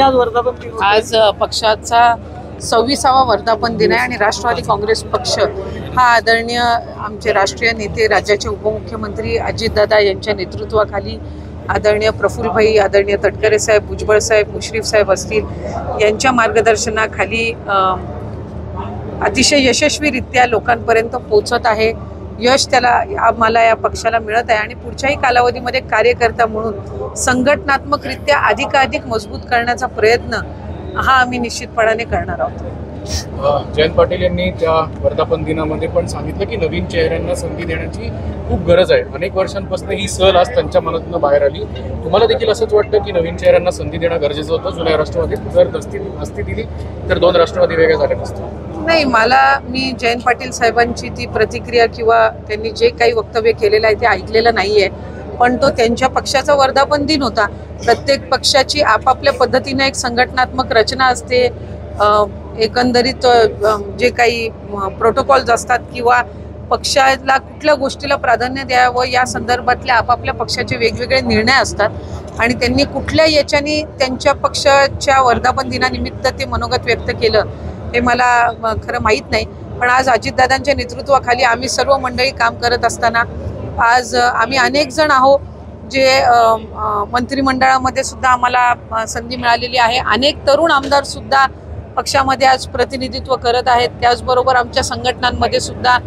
आज पक्षाचा 26वा वर्धापन दिन आहे आणि राष्ट्रवादी काँग्रेस पक्ष हा आदरणीय आमचे राष्ट्रीय नेते, राज्याचे उपमुख्यमंत्री अजितदादा यांच्या नेतृत्वाखाली आदरणीय प्रफुल्लभाई, आदरणीय तटकरे साहेब, भुजबळ साहेब, मुश्रीफ साहेब असतील यांच्या मार्गदर्शनाखाली अतिशय यशस्वीरित्या लोकांपर्यंत पोहोचत आहे। यश त्याला आम्हाला या पक्षाला मिळत आहे आणि पुढच्याही कालावधीमध्ये कार्यकर्ता म्हणून संघटनात्मकरित्या अधिकाधिक मजबूत करण्याचा प्रयत्न हा आम्ही निश्चितपणाने करणार आहोत। जयंत पाटील यांनी त्या वर्धापन दिनामध्ये पण सांगितलं की नवीन चेहऱ्यांना संधी देण्याची खूप गरज आहे। अनेक वर्षांपासून ही सहल आज त्यांच्या मनातून बाहेर आली। तुम्हाला देखील असंच वाटतं की नवीन चेहऱ्यांना संधी देणं गरजेचं होतं? जुन्या राष्ट्रवादीत जर नसती दिली तर दोन राष्ट्रवादी वेगळे झाले नसते? नाही, मी जयंत पाटील साहेबांची ती प्रतिक्रिया किंवा त्यांनी जे काही वक्तव्य केलेलं आहे ते ऐकलेलं नाहीये, पण तो त्यांच्या पक्षाचा वर्धापन दिन होता। प्रत्येक पक्षाची आपापल्या पद्धतीने एक संघटनात्मक रचना असते, एकंदरीत जे काही प्रोटोकॉल्स असतात किंवा पक्षाला कुठल्या गोष्टीला प्राधान्य द्यावं या संदर्भातल्या आपापल्या पक्षाचे वेगवेगळे निर्णय असतात आणि त्यांनी कुठल्या याच्यानी त्यांच्या पक्षाच्या वर्धापन दिनानिमित्त ते मनोगत व्यक्त केलं हे मला खरं माहीत नाही। पण आज अजितदादांच्या नेतृत्वाखाली आम्ही सर्व मंडळी काम करत असताना आज आम्ही अनेक जण आहोत जे मंत्रिमंडळामध्ये सुद्धा आम्हाला संधी मिळालेली आहे। अनेक तरुण आमदार सुद्धा पक्षामध्ये आज प्रतिनिधित्व करत आहेत। त्याचबरोबर आमच्या संघटनांमध्ये सुद्धा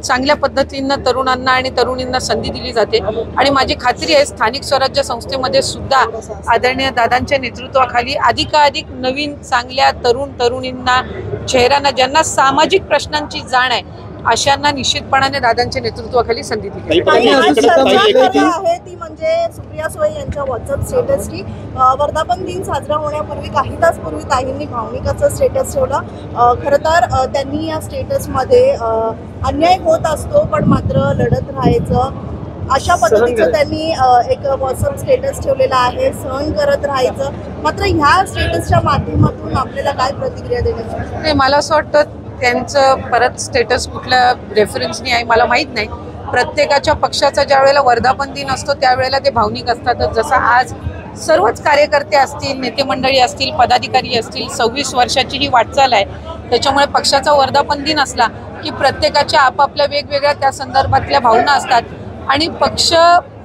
चांगल्या पद्धतीनं तरुणांना आणि तरुणींना संधी दिली जाते आणि माझी खात्री आहे स्थानिक स्वराज्य संस्थेमध्ये सुद्धा आदरणीय दादांच्या नेतृत्वाखाली अधिकाधिक नवीन चांगल्या तरुणींना, चेहऱ्यांना, ज्यांना सामाजिक प्रश्नांची जाण आहे अशांना निश्चितपणाने दादांच्या नेतृत्वाखाली संधी दिली आहे ती म्हणजे सुप्रिया सुळे यांच्या व्हॉट्सअप स्टेटसची वर्धापन दिन साजरा होण्यापूर्वी काही तास पूर्वी ताईंनी भावनिकाचं स्टेटस ठेवलं। खरं तर त्यांनी या स्टेटसमध्ये अन्याय होत असतो पण मात्र लढत राहायचं अशा पद्धतीचं त्यांनी एक व्हॉट्सअप स्टेटस ठेवलेला आहे, सहन करत राहायचं। मात्र ह्या स्टेटसच्या माध्यमातून आपल्याला काय प्रतिक्रिया देण्याची? मला असं वाटतं त्यांचं परत स्टेटस कुठल्या रेफरन्सनी आहे मला माहीत नाही। प्रत्येकाच्या पक्षाचा ज्या वेळेला वर्धापन दिन असतो त्यावेळेला ते भावनिक असतातच। जसं आज सर्वच कार्यकर्ते असतील, नेते मंडळी असतील, पदाधिकारी असतील, 26 वर्षाची ही वाटचाल आहे, त्याच्यामुळे पक्षाचा वर्धापन दिन असला की प्रत्येकाच्या आपापल्या वेगवेगळ्या त्या संदर्भातल्या भावना असतात आणि पक्ष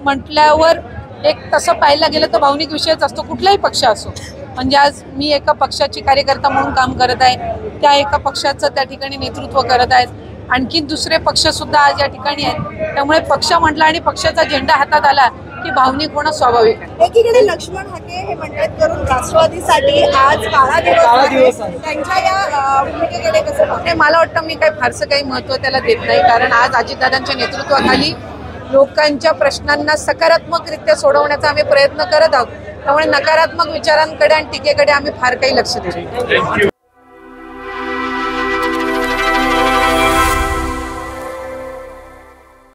म्हटल्यावर एक तसं पाहायला गेलं तर भावनिक विषयच असतो, कुठलाही पक्ष असो। म्हणजे आज मी एका पक्षाची कार्यकर्ता म्हणून काम करत आहे, त्या एका पक्षाचं त्या ठिकाणी नेतृत्व करत आहेत, आणखी दुसरे पक्ष सुद्धा आज या ठिकाणी आहेत। त्यामुळे पक्ष म्हटला आणि पक्षाचा झेंडा हातात आला की भावनिक होणं स्वाभाविक आहे। एकीकडे लक्ष्मण हाके हे मंडळात करून राष्ट्रवादीसाठी आज काळा दिवस आहे, त्यांच्या या भूमिकेकडे कसं पाहता? मला वाटतं मी काही फारसं काही महत्त्व त्याला देत नाही, कारण आज अजितदादांच्या नेतृत्वाखाली लोकांच्या प्रश्नांना सकारात्मकरित्या सोडवण्याचा आम्ही प्रयत्न करत आहोत। त्यामुळे नकारात्मक विचारांकडे आणि टीकेकडे आम्ही फार काही लक्ष देत नाही।